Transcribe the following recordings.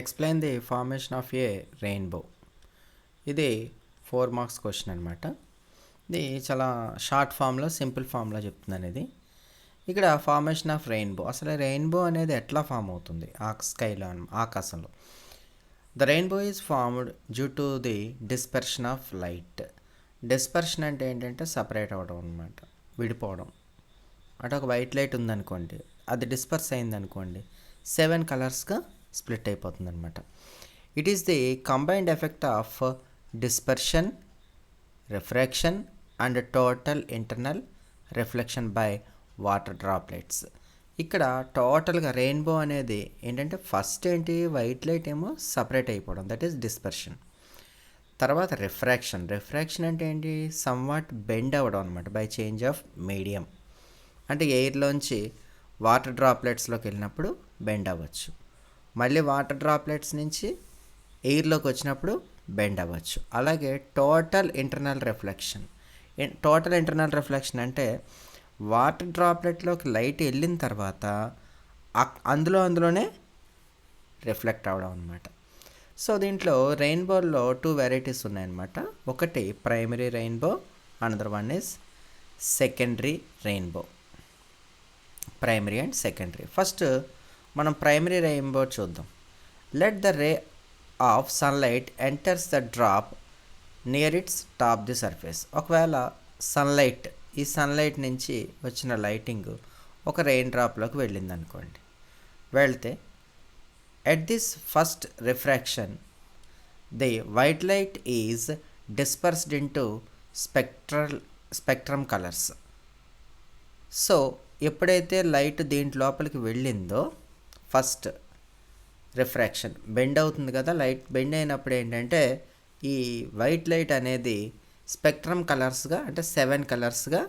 Explain the formation of A rainbow. ఇది 4 marks question అనమాట. ఇది చాలా షార్ట్ ఫామ్లో సింపుల్ ఫామ్లో చెప్తున్నాను. ఇది ఇక్కడ ఫార్మేషన్ ఆఫ్ రెయిన్బో, అసలు రెయిన్బో అనేది ఎట్లా ఫామ్ అవుతుంది స్కైలో, ఆకాశంలో. The rainbow is formed due to the dispersion of light. Dispersion అంటే ఏంటంటే సపరేట్ అవ్వడం అనమాట, విడిపోవడం. అంటే ఒక వైట్ లైట్ ఉందనుకోండి, అది డిస్పర్స్ అయిందనుకోండి 7 కలర్స్గా స్ప్లిట్ అయిపోతుంది అనమాట. It is the combined effect of dispersion, refraction and total internal reflection by water droplets. ఇక్కడ టోటల్గా రెయిన్బో అనేది ఏంటంటే ఫస్ట్ ఏంటి, వైట్ లైట్ ఏమో సపరేట్ అయిపోవడం, దట్ ఈస్ డిస్పర్షన్. తర్వాత రిఫ్రాక్షన్ అంటే ఏంటి, సమ్వాట్ బెండ్ అవ్వడం అనమాట బై చేంజ్ ఆఫ్ మీడియం. అంటే ఎయిర్లోంచి వాటర్ డ్రాప్లెట్స్లోకి వెళ్ళినప్పుడు బెండ్ అవ్వచ్చు, మళ్ళీ వాటర్ డ్రాప్లెట్స్ నుంచి ఎయిర్లోకి వచ్చినప్పుడు బెండ్ అవ్వచ్చు. అలాగే టోటల్ ఇంటర్నల్ రిఫ్లెక్షన్ అంటే వాటర్ డ్రాప్లెట్లోకి లైట్ వెళ్ళిన తర్వాత అందులోనే రిఫ్లెక్ట్ అవ్వడం అనమాట. సో దీంట్లో రెయిన్బోలో 2 వెరైటీస్ ఉన్నాయన్నమాట. ఒకటి primary rainbow, another one is secondary rainbow. Primary and secondary. First మనం ప్రైమరీ రెయిన్బో చూద్దాం. Let the ray of sunlight enters the drop near it's top the surface. ఒకవేళ ఈ సన్లైట్ నుంచి వచ్చిన లైటింగ్ ఒక రెయిన్ డ్రాప్లోకి వెళ్ళింది అనుకోండి. వెళ్తే at this first refraction the white light is dispersed into spectrum colours. So ఎప్పుడైతే లైట్ దీంట్ లోపలికి వెళ్ళిందో ఫస్ట్ రిఫ్రాక్షన్ బెండ్ అవుతుంది కదా, లైట్ బెండ్ అయినప్పుడు ఏంటంటే ఈ వైట్ లైట్ అనేది స్పెక్ట్రమ్ కలర్స్గా, అంటే 7 కలర్స్గా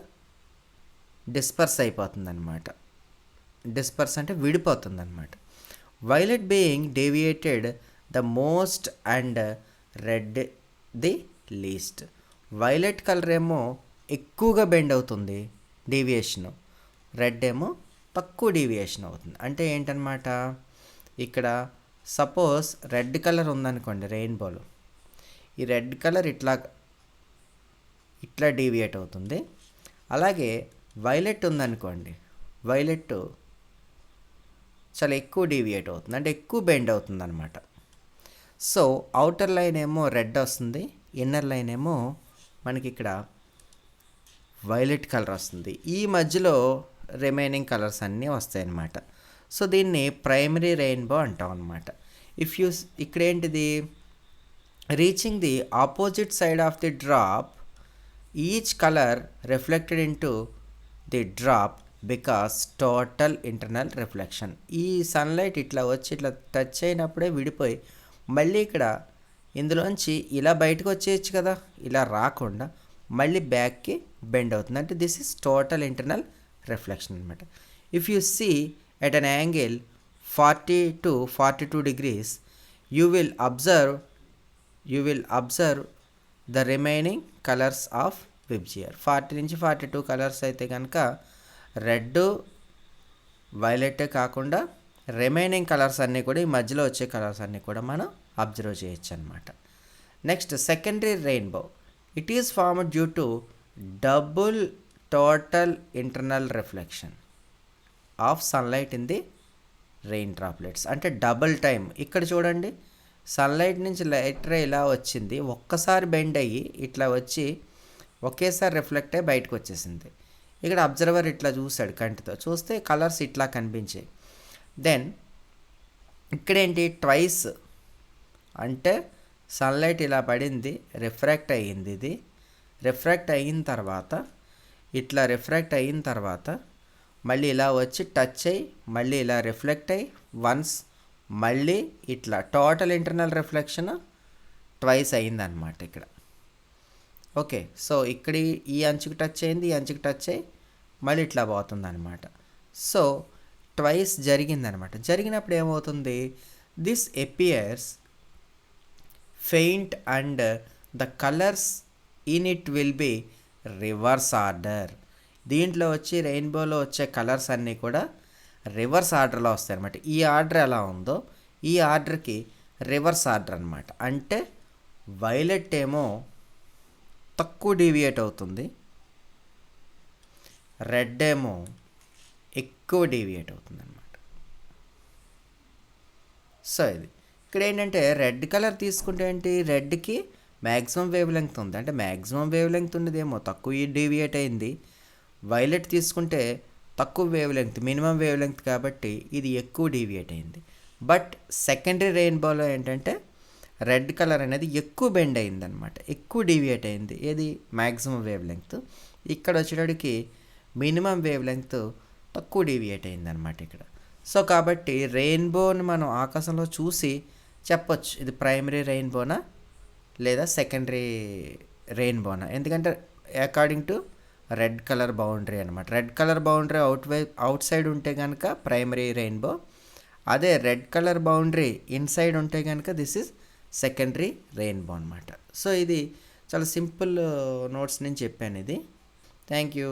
డిస్పర్స్ అయిపోతుంది అనమాట. డిస్పర్స్ అంటే విడిపోతుంది అనమాట. Violet being deviated the most and red the least. Violet colour ఏమో ఎక్కువగా బెండ్ అవుతుంది డీవియేషను, రెడ్ ఏమో తక్కువ డీవియేషన్ అవుతుంది. అంటే ఏంటనమాట, ఇక్కడ సపోజ్ రెడ్ కలర్ ఉందనుకోండి రెయిన్బోలో, ఈ రెడ్ కలర్ ఇట్లా డీవియేట్ అవుతుంది. అలాగే వైలెట్ ఉందనుకోండి, వైలెట్ చాలా ఎక్కువ డీవియేట్ అవుతుంది, అంటే ఎక్కువ బెండ్ అవుతుంది అనమాట. సో అవుటర్ లైన్ ఏమో రెడ్ వస్తుంది, ఇన్నర్ లైన్ ఏమో మనకి ఇక్కడ వైలెట్ కలర్ వస్తుంది. ఈ మధ్యలో రిమైనింగ్ కలర్స్ అన్నీ వస్తాయి అన్నమాట. సో దీన్ని ప్రైమరీ రెయిన్బో అంటాం అనమాట. ఇక్కడ ఏంటిది, reaching the opposite side of the drop each colour reflected into the drop because total internal reflection. ఈ సన్లైట్ ఇట్లా వచ్చి ఇట్లా టచ్ అయినప్పుడే విడిపోయి మళ్ళీ ఇక్కడ ఇందులోంచి ఇలా బయటకు వచ్చేయచ్చు కదా, ఇలా రాకుండా మళ్ళీ బ్యాక్కి బెండ్ అవుతుంది. అంటే this is total internal reflection అనమాట. If you see at an angle 40 to 42 degrees, you will observe the remaining colors of Vibgyor. 40 నుంచి 42 కలర్స్ అయితే కనుక రెడ్, వైలెట్ కాకుండా రిమైనింగ్ కలర్స్ అన్నీ కూడా, ఈ మధ్యలో వచ్చే కలర్స్ అన్నీ కూడా మనం అబ్జర్వ్ చేయొచ్చు అనమాట. Next secondary rainbow. It is formed due to double total internal reflection of sunlight in the rain droplets. అంటే డబుల్ టైం. ఇక్కడ చూడండి, సన్లైట్ నుంచి లైట్ రే ఇలా వచ్చింది, ఒక్కసారి బెండ్ అయ్యి ఇట్లా వచ్చి ఒకేసారి రిఫ్లెక్ట్ అయ్యి బయటకు వచ్చేసింది. ఇక్కడ అబ్జర్వర్ ఇట్లా చూశాడు, కంటితో చూస్తే కలర్స్ ఇట్లా కనిపించాయి. దెన్ ఇక్కడేంటి, ట్వైస్, అంటే సన్లైట్ ఇలా పడింది, రిఫ్రాక్ట్ అయ్యింది, ఇది రిఫ్రాక్ట్ అయిన తర్వాత ఇట్లా రిఫ్రాక్ట్ అయిన తర్వాత మళ్ళీ ఇలా వచ్చి టచ్ అయ్యి మళ్ళీ ఇలా రిఫ్లెక్ట్ అయ్యి వన్స్ మళ్ళీ ఇట్లా టోటల్ ఇంటర్నల్ రిఫ్లెక్షన్ ట్వైస్ అయిందనమాట ఇక్కడ. ఓకే, సో ఇక్కడ ఈ అంచుకు టచ్ అయింది, ఈ అంచుకు టచ్ అయ్యి మళ్ళీ ఇట్లా పోతుంది అనమాట. సో ట్వైస్ జరిగిందనమాట. జరిగినప్పుడు ఏమవుతుంది, this appears faint and the colours in it will be reverse order. దీంట్లో వచ్చి రెయిన్బోలో వచ్చే కలర్స్ అన్నీ కూడా రివర్స్ ఆర్డర్లో వస్తాయి అనమాట. ఈ ఆర్డర్ ఎలా ఉందో ఈ ఆర్డర్కి రివర్స్ ఆర్డర్ అనమాట. అంటే వైలెట్ ఏమో తక్కువ డీవియేట్ అవుతుంది, రెడ్ ఏమో ఎక్కువ డీవియేట్ అవుతుంది అనమాట. సో ఇది ఇక్కడ ఏంటంటే రెడ్ కలర్ తీసుకుంటే ఏంటి, రెడ్కి మ్యాక్సిమం వేవ్ లెంగ్త్ ఉంది, అంటే మ్యాక్సిమం వేవ్ లెంగ్త్ ఉన్నదేమో తక్కువ డీవియేట్ అయింది. వైలెట్ తీసుకుంటే తక్కువ wave length, minimum wave length కాబట్టి ఇది ఎక్కువ డీవియేట్ అయింది. బట్ సెకండరీ రెయిన్బోలో ఏంటంటే రెడ్ కలర్ అనేది ఎక్కువ బెండ్ అయిందనమాట, ఎక్కువ డీవియేట్ అయింది. ఏది మ్యాక్సిమం వేవ్ లెంగ్త్. ఇక్కడ వచ్చేటడికి మినిమం వేవ్ లెంగ్త్ తక్కువ డీవియేట్ అయిందనమాట ఇక్కడ. సో కాబట్టి రెయిన్బోని మనం ఆకాశంలో చూసి చెప్పొచ్చు ఇది ప్రైమరీ రెయిన్బోనా లేదా సెకండరీ రెయిన్బోనా, ఎందుకంటే according to red colour boundary అనమాట. Red colour boundary outside ఉంటే కనుక ప్రైమరీ రెయిన్బో, అదే రెడ్ కలర్ బౌండరీ ఇన్సైడ్ ఉంటే కనుక దిస్ ఈజ్ సెకండరీ రెయిన్బో అనమాట. సో ఇది చాలా సింపుల్ నోట్స్ నేను చెప్పాను ఇది. Thank you.